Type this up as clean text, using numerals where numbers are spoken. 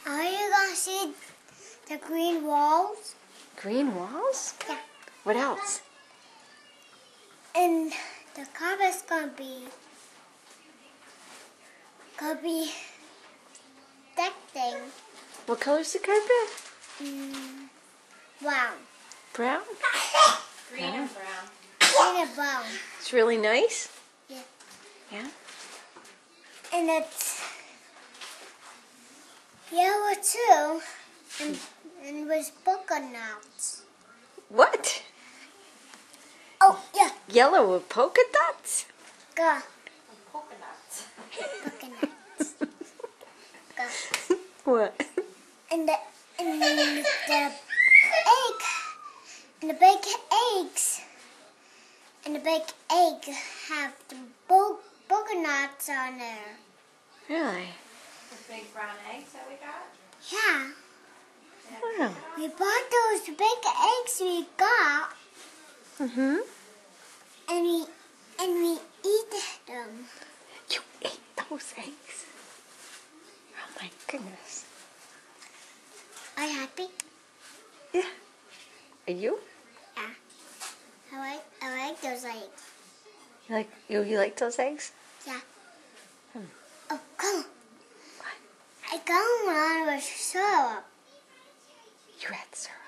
Are you gonna see the green walls? Green walls? Yeah. What else? And the carpet's gonna be that thing. What color's the carpet? Brown. Brown? Green and brown. Green and brown. It's really nice? Yeah. Yeah? And it's yellow too. And with polka dots. What? Oh, yeah. Yellow with polka dots? Go. Polka dots. Polka dots. Go. What? And the egg. And the baked eggs. And the baked egg have the polka dots on there. Really? The big brown eggs that we got. Yeah. Wow. We bought those baked eggs we got. Mm-hmm. And we eat them. You ate those eggs? Oh my goodness. Are you happy? Yeah. Are you? Yeah. I like those eggs. You like those eggs? Yeah. Hmm. Oh, come on. What? I got one with syrup. You had syrup.